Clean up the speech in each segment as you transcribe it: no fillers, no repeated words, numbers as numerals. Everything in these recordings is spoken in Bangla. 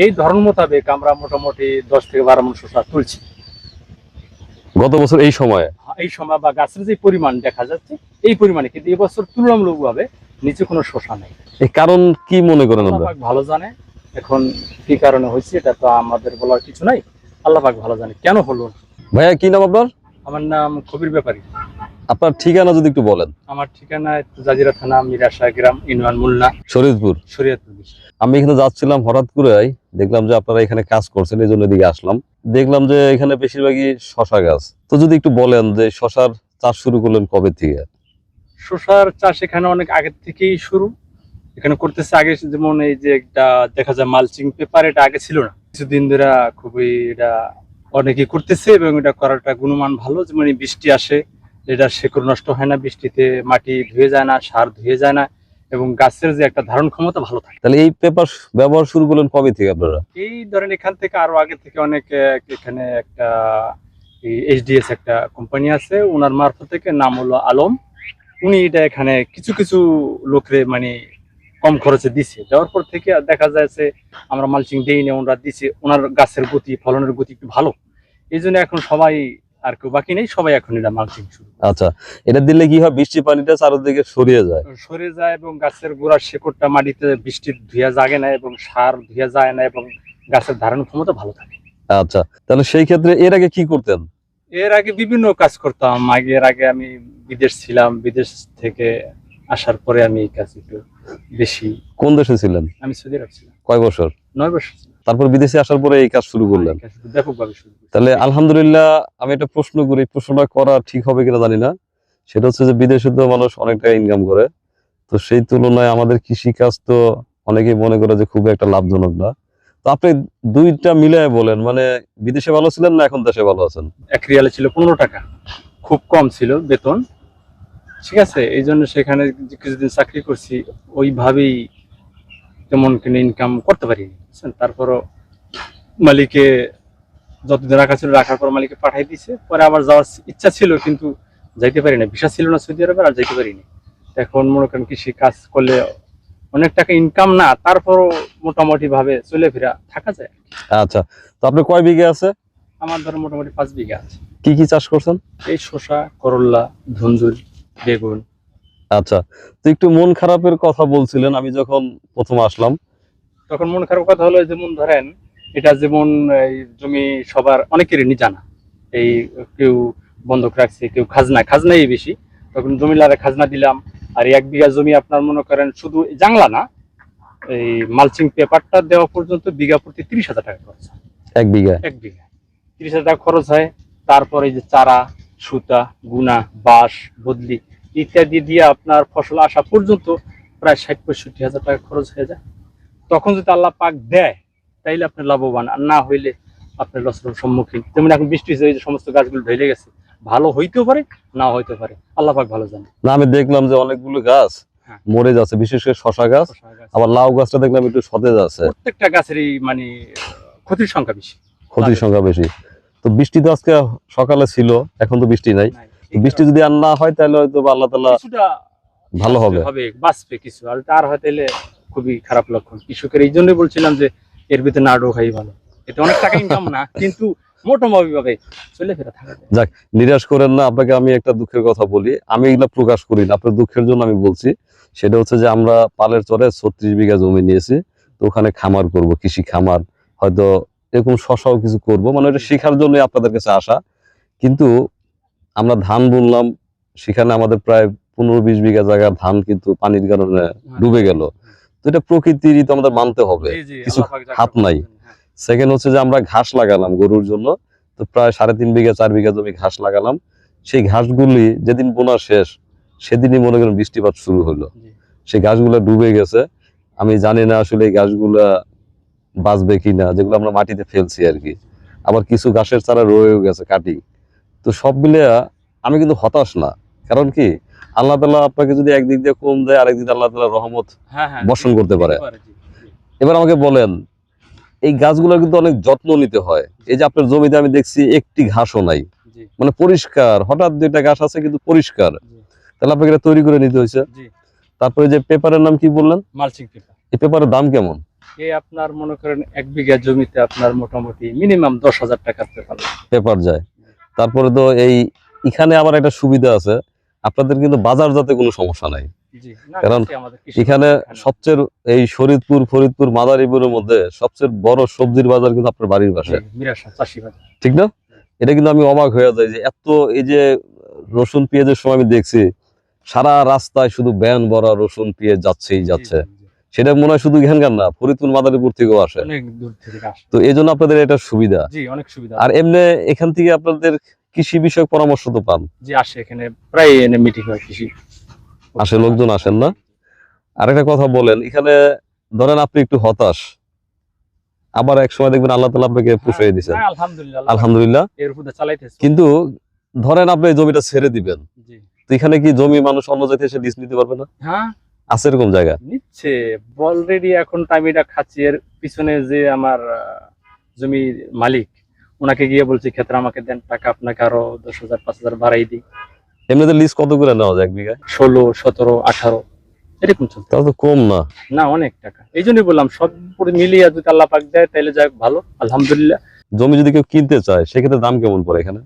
এই ধরন মোতাবেক আমরা মোটামুটি 10 থেকে 12 মণ শসা তুলছি গত বছর এই সময়ে। এই সময়, বা গাছের যে পরিমাণ দেখা যাচ্ছে এই পরিমাণে, কিন্তু এবছর তুলনামূলকভাবে নিচে কোনো শসা নেই। এই কারণ কি মনে করেন আল্লাহ আপনারা? পাক ভালো জানে, এখন কি কারণে হয়েছে এটা তো আমাদের বলার কিছু নাই, আল্লাহ পাক ভালো জানে কেন হলো। ভাইয়া কি নাম আপনার? আমার নাম কবির ব্যাপারী। আপনার ঠিকানা যদি একটু বলেন। আমার ঠিকানা জাজিরা থানা, মিরাশা গ্রাম, ইউনিয়ন মুলনা, শরীয়তপুর। শরীয়তপুর। আমি এখানে যাচ্ছিলাম, হঠাৎ করে দেখলাম যে আপনারা এখানে কাজ করছেন, এই জন্য এদিকে আসলাম। দেখলাম যে এখানে বেশিরভাগই শশা গাছ। তো যদি একটু বলেন যে শশার চাষ শুরু করলেন কবে থেকে? শসার চাষ এখানে অনেক আগে থেকেই শুরু, এখানে করতেছে আগে। যেমন এই যে একটা দেখা যায় মালচিং পেপার, এটা আগে ছিল না, কিছুদিন ধরে খুবই এটা অনেকেই করতেছে এবং এটা করাটা গুণমান ভালো। যেমন বৃষ্টি আসে, এটা শেকড় নষ্ট হয় না, বৃষ্টিতে মাটি ধুয়ে যায় না, সার ধুয়ে যায় না, এবং গাছের যে একটা ধারণ ক্ষমতা ভালো থাকে। তাহলে এই পেপার ব্যবহার শুরু করলেন কবে থেকে আপনারা? এই ধরেন এখান থেকে আরো আগে থেকে অনেক, এখানে একটা এইচডিএস একটা কোম্পানি আছে, ওনার মারফত থেকে, নাম হলো আলম, উনি এটা এখানে কিছু কিছু লোকরে মানে কম খরচে দিছে। দেওয়ার পর থেকে দেখা যাচ্ছে আমরা মালচিং দেই না, ওনারা দিছে, ওনার গাছের গতি, ফলনের গতি একটু ভালো, এই জন্য এখন সবাই, আর কেউ বাকি নেই, সবাই এখন এটা মালচিং শুরু। আচ্ছা, এটা দিলে কি হয়, বৃষ্টি পানিটা চারদিকে সরিয়ে যায়, সরে যায়, এবং গাছের গোড়ার শেকড়টা মাটিতে বৃষ্টির ধুয়া জাগে না, এবং সার ধুয়া যায় না, এবং গাছের ধারণ ক্ষমতা ভালো থাকে। আচ্ছা, তাহলে সেই ক্ষেত্রে এর আগে কি করতেন? এর আগে বিভিন্ন কাজ করতাম। এর আগে আমি বিদেশ ছিলাম, বিদেশ থেকে আসার পরে আমি এই কাজ একটু বেশি। কোন দেশে ছিলেন? আমি সৌদি আরব ছিলাম। কয় বছর? 9 বছর ছিলাম। তারপর বিদেশে আসার পরে এই কাজ শুরু করলেন। ব্যাপকভাবে শুরু করছি। তাহলে আলহামদুলিল্লাহ। আমি একটা প্রশ্ন করি, প্রশ্নটা করা ঠিক হবে কিনা জানি না। সেটা হচ্ছে যে বিদেশে তো মানুষ অনেক টাকা ইনকাম করে, তো সেই তুলনায় আমাদের কৃষি কাজ তো অনেকেই মনে করে যে খুব একটা লাভজনক না। তো আপনি দুইটা মিলায় বলেন, মানে বিদেশে ভালো ছিলেন না এখন দেশে ভালো আছেন? এক রিয়ালে ছিল 15 টাকা, খুব কম ছিল বেতন, ঠিক আছে। এই জন্য সেখানে কিছুদিন চাকরি করছি, ওইভাবেই তেমন কোনো ইনকাম করতে পারিনি। তারপরও মালিকে যতদিন রাখা ছিল, রাখার পর মালিকে পাঠাই দিছে। পরে আবার যাওয়ার ইচ্ছা ছিল, কিন্তু যাইতে পারি না, ভিসা ছিল না সৌদি আরবে, আর যাইতে পারিনি। এখন মনে করেন কৃষি কাজ করলে অনেক টাকা ইনকাম না, তারপরও মোটামুটি ভাবে চলে ফেরা থাকা যায়। আচ্ছা, তো আপনার কয় বিঘা আছে? আমার ধরো মোটামুটি 5 বিঘা আছে। কি কি চাষ করছেন? এই শসা, করল্লা, ধুন্দুল, বেগুন। আচ্ছা, তো একটু মন খারাপের কথা বলছিলেন আমি যখন প্রথম আসলাম। তখন মন খারাপ কথা হলো, যেমন ধরেন এটা যেমন এই জমি সবার অনেকেরই জানা, এই কেউ বন্ধক রাখছে, কেউ খাজনাই বেশি। তখন জমিদারে খাজনা দিলাম, আর 1 বিঘা জমি আপনার মনে করেন শুধু জাংলা না, এই মালচিং পেপারটা দেওয়া পর্যন্ত বিঘা প্রতি 30,000 টাকা খরচ হয়। 1 বিঘা? 1 বিঘা 30,000 টাকা খরচ হয়। তারপরে যে চারা, সুতা, গুনা, বাঁশ, বদলি ইত্যাদি দিয়ে আপনার ফসল আসা পর্যন্ত প্রায় 60-65,000 টাকা খরচ হয়ে যায়। তখন যদি আল্লাহ পাক দেয় তাইলে আপনি লাভবান, আর না হইলে আপনি লসের সম্মুখীন। যেমন এখন বৃষ্টি হয়েছে, এই যে সমস্ত গাছগুলো ঢেলে গেছে, ভালো হইতেও পারে, না হইতে পারে, আল্লাহ পাক ভালো জানে। না, আমি দেখলাম যে অনেকগুলো গাছ মরে যাচ্ছে, বিশেষ করে শশা গাছ, আবার লাউ গাছটা দেখলাম একটু সতেজ আছে। প্রত্যেকটা গাছেরই মানে ক্ষতির সংখ্যা বেশি। ক্ষতির সংখ্যা বেশি। তো বৃষ্টি তো আজকে সকালে ছিল, এখন তো বৃষ্টি নাই। বৃষ্টি যদি আর না হয় তাহলে হয়তো আল্লাহ তাআলা কিছুটা ভালো হবে, বাঁচবে কিছু, আর তার হয়তো খুবই খারাপ লক্ষণ কৃষকের। এই জন্যই বলছিলাম যে এর ভিতরে না ঢোকাই ভালো, এতে অনেক টাকা ইনকাম না, কিন্তু মোটামুটি ভাবে চলে ফেরা থাকা যায়। যাক, নিরাশ করেন না। আপনাকে আমি একটা দুঃখের কথা বলি, আমি এগুলা প্রকাশ করি না, আপনার দুঃখের জন্য আমি বলছি। সেটা হচ্ছে যে আমরা পালের চরে 36 বিঘা জমি নিয়েছি, তো ওখানে খামার করব, কৃষি খামার, হয়তো এরকম শশাও কিছু করব, মানে এটা শেখার জন্য আপনাদের কাছে আসা। কিন্তু আমরা ধান বুনলাম, সেখানে আমাদের প্রায় 15-20 বিঘা জায়গা ধান কিন্তু পানির কারণে ডুবে গেল। তো এটা প্রকৃতিরই তো আমাদের মানতে হবে, কিছু হাত নাই। সেকেন্ড হচ্ছে যে আমরা ঘাস লাগালাম গরুর জন্য, তো প্রায় 3.5 বিঘা 4 বিঘা জমি ঘাস লাগালাম। সেই ঘাসগুলি যেদিন বোনা শেষ সেদিনই মনে করেন বৃষ্টিপাত শুরু হলো, সেই ঘাসগুলা ডুবে গেছে। আমি জানি না আসলে এই গাছগুলা বাঁচবে কিনা, যেগুলো আমরা মাটিতে ফেলছি আর কি। আবার কিছু ঘাসের চারা রয়েও গেছে কাটি। তো সব মিলে আমি কিন্তু হতাশ না, কারণ কি আল্লাহ তাআলা আপনাকে যদি একদিক দিয়ে কম দেয়, আরেক দিক আল্লাহ তাআলা রহমত বর্ষণ করতে পারে। এবার আমাকে বলেন, এই গাছগুলো কিন্তু অনেক যত্ন নিতে হয়। এই যে আপনার জমিতে আমি দেখছি একটি ঘাসও নাই, মানে পরিষ্কার, হঠাৎ 2টা ঘাস আছে কিন্তু পরিষ্কার, তাহলে আপনাকে এটা তৈরি করে নিতে হয়েছে। তারপরে যে পেপারের নাম কি বললেন? Mulching paper. এই পেপারের দাম কেমন? এই আপনার মনে করেন 1 বিঘা জমিতে আপনার মোটামুটি মিনিমাম 10,000 টাকার পেপার লাগে। পেপার যায়। তারপরে তো এখানে আবার একটা সুবিধা আছে, আপনাদের কিন্তু বাজারজাতে কোনো সমস্যা নাই। জি না, কারণ কাছে আমাদের কৃষি এখানে বাজার এখানে। সবচেয়ে এই ফরিদপুর মাদারীপুরের মধ্যে সবচেয়ে বড় সবজির বাজার কিন্তু আপনার বাড়ির পাশে, জি, মিরাশা চাষি বাজার। ঠিক না? এটা কিন্তু আমি অবাক হয়ে যাই যে এত এই যে রসুন পেঁয়াজের সময় আমি দেখছি সারা রাস্তায় শুধু ভ্যান ভরা রসুন পেঁয়াজ যাচ্ছেই জি, যাচ্ছে। জি, জি। সেটা মনে হয় শুধু এখানকার না, ফরিদপুর মাদারীপুর থেকেও আসে। অনেক দূর থেকে আসে। তো এই জন্য আপনাদের এটা সুবিধা। জি, অনেক সুবিধা আর আছে। এমনি এখান থেকে আপনাদের কৃষি বিষয়ক পরামর্শ তো পান, জি, আসে এখানে প্রায় এনে মিটিং হয় কৃষি। আসে লোকজন আসেন না? আর একটা কথা বলেন, এখানে ধরেন আপনি একটু হতাশ, আবার এক সময় দেখবেন আল্লাহ তাআলা আপনাকে পুষিয়ে দিয়েছেন, হ্যাঁ, আলহামদুলিল্লাহ। আলহামদুলিল্লাহ। এর উপরে চালাইতেছে। কিন্তু ধরেন আপনি এই জমিটা ছেড়ে দিবেন, জি। তো এখানে কি জমি মানুষ অন্য জায়গায় এসে লিজ নিতে পারবে না? হ্যাঁ, আছে এরকম জায়গা? নিচ্ছে অলরেডি। এখন আমি এটা খাচ্ছি, এর পিছনে যে আমার জমির মালিক, ওনাকে গিয়ে বলছি ক্ষেত্রে আমাকে দেন, টাকা আপনাকে আরো 10,000 5,000 বাড়াই দিই। এমনিতে লিজ কত করে নেওয়া যায় 1 বিঘায়? 16, 17, 18 এরকম চলতে। তাহলে তো কম না। না, অনেক টাকা। এই জন্যই বললাম সব পুরো মিলিয়ে যদি আল্লাহ পাক দেয় তাহলে যাক ভালো, আলহামদুলিল্লাহ। জমি যদি কেউ কিনতে চায় সেক্ষেত্রে দাম কেমন পড়ে এখানে?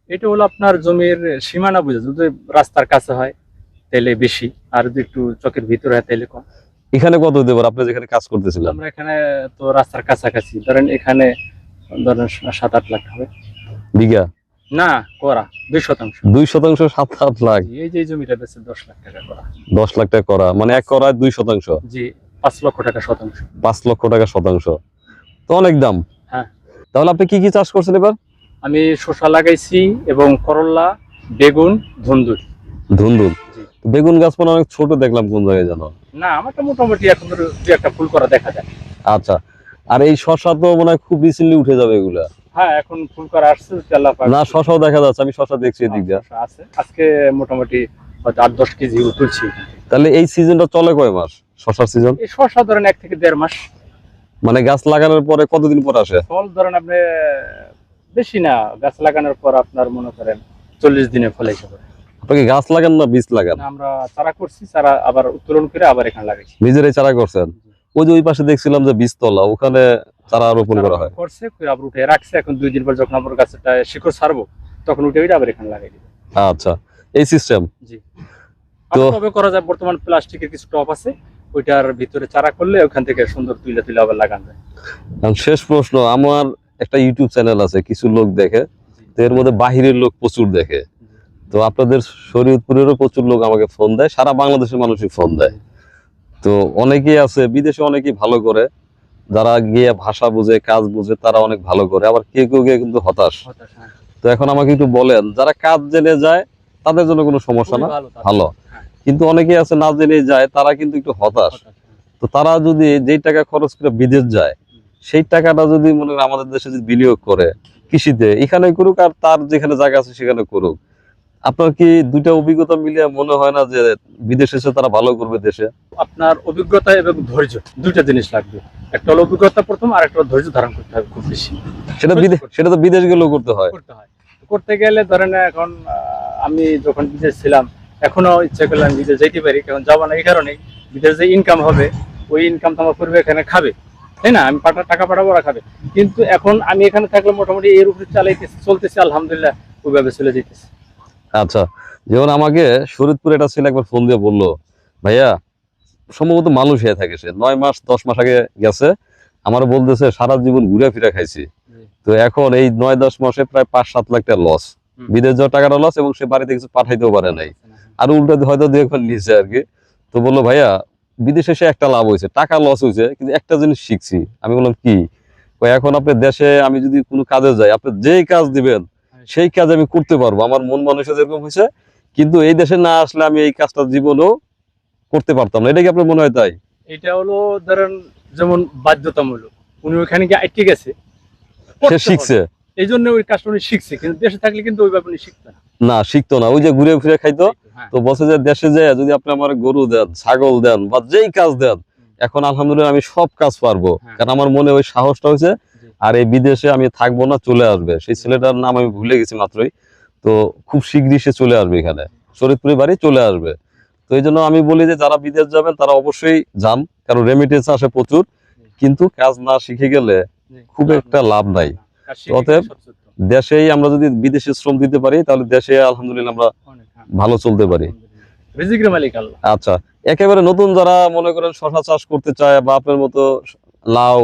এটা হলো আপনার জমির সীমানা বুঝে, যদি রাস্তার কাছে হয় তাহলে বেশি, আর যদি একটু চকের ভিতরে হয় তাহলে কম। এখানে কত হতে পারে আপনি যেখানে কাজ করতেছিলেন? আমরা এখানে তো রাস্তার কাছাকাছি, ধরেন এখানে ধরেন 7-8 লাখ হবে। বিঘা? না, করা 2%। 2% 7-8 লাখ? এই যে এই জমিটা বেচে 10 লাখ টাকা করা। 10 লাখ টাকা করা মানে 1 করায় 2%? জি, 5 লক্ষ টাকা শতাংশ। 5 লক্ষ টাকা শতাংশ, তো অনেক দাম। হ্যাঁ। তাহলে আপনি কি কি চাষ করছেন এবার? আমি শসা লাগাইছি এবং করলা, বেগুন, ধুন্দুল। ধুন্দুল? জি। বেগুন গাছ মানে অনেক ছোট দেখলাম কোন জায়গায় জানো? না, আমারটা মোটামুটি এখন দু একটা ফুল করা দেখা যায়। আচ্ছা, আর এই শশা তো মনে হয় খুব রিসেন্টলি উঠে যাবে এগুলা? হ্যাঁ, এখন ফুল করা আসছে, আল্লাহ পাক। না, শশাও দেখা যাচ্ছে, আমি শশা দেখছি এদিক দিয়ে। শসা আছে, আজকে মোটামুটি হয়তো 8-10 কেজি তুলছি। তাহলে এই সিজনটা চলে কয় মাস, শশার সিজন? এই শসা ধরেন 1 থেকে 1.5 মাস। মানে গাছ লাগানোর পরে কতদিন পর আসে? ফল ধরেন আপনি বেশি না, গাছ লাগানোর পর আপনার মনে করেন 40 দিনে ফল এসে পড়ে। আপনাকে গাছ লাগান না বীজ লাগান? না, আমরা চারা করছি, চারা আবার উত্তোলন করে আবার এখানে লাগাইছি। নিজেরাই চারা করছেন? ওই যে ওই পাশে দেখছিলাম যে বীজতলা, ওখানে চারা রোপণ করা হয়? করছে, করে আবার উঠে রাখছে। এখন 2 দিন পর যখন আমার গাছটা শিকড় ছাড়বো তখন উঠে আবার এখানে লাগাই দিবে। আচ্ছা, এই সিস্টেম। জি। তো তো তবে করা যায়, বর্তমান প্লাস্টিকের কিছু টপ আছে, ওইটার ভিতরে চারা করলে ওখান থেকে সুন্দর তুলে তুলে আবার লাগানো যায়। শেষ প্রশ্ন, আমার একটা ইউটিউব চ্যানেল আছে, কিছু লোক দেখে, তো এর মধ্যে বাহিরের লোক প্রচুর দেখে। তো আপনাদের শরীয়তপুরেরও প্রচুর লোক আমাকে ফোন দেয়, সারা বাংলাদেশের মানুষই ফোন দেয়। তো অনেকেই আছে বিদেশে, অনেকেই ভালো করে, যারা গিয়ে ভাষা বুঝে কাজ বুঝে তারা অনেক ভালো করে, আবার কেউ কেউ গিয়ে কিন্তু হতাশ। হ্যাঁ, তো এখন আমাকে একটু বলেন, যারা কাজ জেনে যায় তাদের জন্য কোনো সমস্যা না, খুবই ভালো, ভালো, হ্যাঁ। কিন্তু অনেকেই আছে না জেনে যায়, তারা কিন্তু একটু হতাশ। তো তারা যদি যেই টাকা খরচ করে বিদেশ যায়, সেই টাকাটা যদি মনে করেন আমাদের দেশে যদি বিনিয়োগ করে কৃষিতে, এখানে করুক আর তার যেখানে জায়গা আছে সেখানে করুক, আপনার কি দুইটা অভিজ্ঞতা মিলিয়ে মনে হয় না যে বিদেশে এসে তারা ভালো করবে দেশে? আপনার অভিজ্ঞতা এবং ধৈর্য, দুইটা জিনিস লাগবে। একটা হলো অভিজ্ঞতা প্রথম, আর একটা ধৈর্য ধারণ করতে হবে খুব বেশি। সেটা তো বিদেশ গেলেও করতে হয়। করতে গেলে ধরেন এখন আমি যখন বিদেশ ছিলাম, এখনো ইচ্ছা করলে আমি বিদেশ যেতে পারি, এখন যাবো না এই কারণেই, বিদেশ যে ইনকাম হবে ওই ইনকাম তো আমার পরিবার এখানে খাবে, তাই না? আমি টাকা পাঠাবো, ওরা খাবে। কিন্তু এখন আমি এখানে থাকলে মোটামুটি এর উপরে চালাইতেছি, চলতেছি, আলহামদুলিল্লাহ, ওইভাবে চলে যেতেছি। আচ্ছা, যেমন আমাকে শরীয়তপুরে একটা ছেলে একবার ফোন দিয়ে বললো, ভাইয়া, সম্ভবত মালয়েশিয়া থাকে, সে 9 মাস 10 মাস আগে গেছে, আমার বলতেছে সারা জীবন ঘুরে ফিরে খাইছি, তো এখন এই 9-10 মাসে প্রায় 5-7 লাখ টাকা লস, বিদেশ যাওয়ার টাকাটা লস, এবং সে বাড়িতে কিছু পাঠাইতেও পারে নাই, আর উল্টো হয়তো 2 নিচে আর কি। তো বললো, ভাইয়া, বিদেশে এসে একটা লাভ হয়েছে, টাকা লস হয়েছে, কিন্তু একটা জিনিস শিখছি। আমি বললাম কি? এখন আপনি দেশে আমি যদি কোনো কাজে যাই, আপনি যেই কাজ দিবেন সেই কাজ আমি করতে পারবো, আমার মন মানসিকতা এরকম হয়েছে, কিন্তু এই দেশে না আসলে আমি এই কাজটা জীবনেও করতে পারতাম না। এটা কি আপনার মনে হয় তাই? এটা হলো ধরেন যেমন বাধ্যতামূলক, উনি ওইখানে গিয়ে আটকে গেছে, সে শিখছে, এই জন্য ওই কাজটা উনি শিখছে, কিন্তু দেশে থাকলে কিন্তু ওইভাবে উনি শিখতো না। না, শিখতো না, ওই যে ঘুরে ফিরে খাইতো। হ্যাঁ। তো বলছে যে দেশে যায় যদি আপনি আমার গরু দেন, ছাগল দেন, বা যেই কাজ দেন, এখন আলহামদুলিল্লাহ আমি সব কাজ পারবো, কারণ আমার মনে ওই সাহসটা হয়েছে। আর এই বিদেশে আমি থাকবো না, চলে আসবে। সেই ছেলেটার নাম আমি ভুলে গেছি মাত্রই, তো খুব শীঘ্রই সে চলে আসবে, এখানে শরীয়তপুরে বাড়ি চলে আসবে। তো এই জন্য আমি বলি যে যারা বিদেশ যাবেন তারা অবশ্যই যান, কারণ রেমিটেন্স আসে প্রচুর, কিন্তু কাজ না শিখে গেলে খুব একটা লাভ নাই। কাজ শিখে অতএব সব সত্য। দেশেই আমরা যদি বিদেশে শ্রম দিতে পারি তাহলে দেশে আলহামদুলিল্লাহ আমরা অনেক, হ্যাঁ। ভালো চলতে পারি। রিজিকের মালিক আল্লাহ। আচ্ছা, একেবারে নতুন যারা মনে করেন শশা চাষ করতে চায় বা আপনার মতো লাউ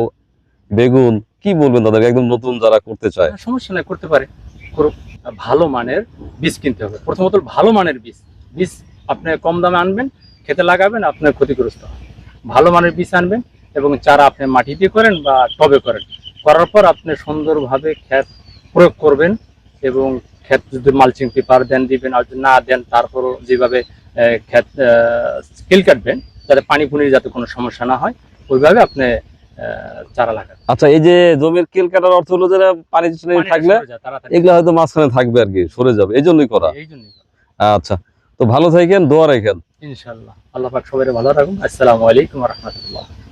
বেগুন, কি বলবেন তাদেরকে, একদম নতুন যারা করতে চায়? সমস্যা নাই, করতে পারে, করুক। ভালো মানের বীজ কিনতে হবে প্রথমত, ভালো মানের বীজ। বীজ আপনি কম দামে আনবেন, খেতে লাগাবেন, আপনার ক্ষতিগ্রস্ত হবে। ভালো মানের বীজ আনবেন এবং চারা আপনি মাটিতে করেন বা টবে করেন, করার পর আপনি সুন্দরভাবে ক্ষেত প্রয়োগ করবেন এবং ক্ষেত যদি মালচিং পেপার দেন দিবেন, আর যদি না দেন তারপরও যেভাবে ক্ষেত স্কিল কাটবেন যাতে পানি পুনির যাতে কোনো সমস্যা না হয়, ওইভাবে আপনি চারা লাগাবেন। আচ্ছা, এই যে জমির কেল কাটার অর্থ হলো যে পানি থাকলে এগুলো হয়তো মাঝখানে থাকবে আর কি, সরে যাবে, এই জন্যই করা। এই জন্যই। আচ্ছা, তো ভালো থাকেন, দোয়া রাখেন। ইনশাআল্লাহ, আল্লাহ পাক সবাই ভালো রাখুন। আসসালামু আলাইকুম ওয়া রাহমাতুল্লাহ।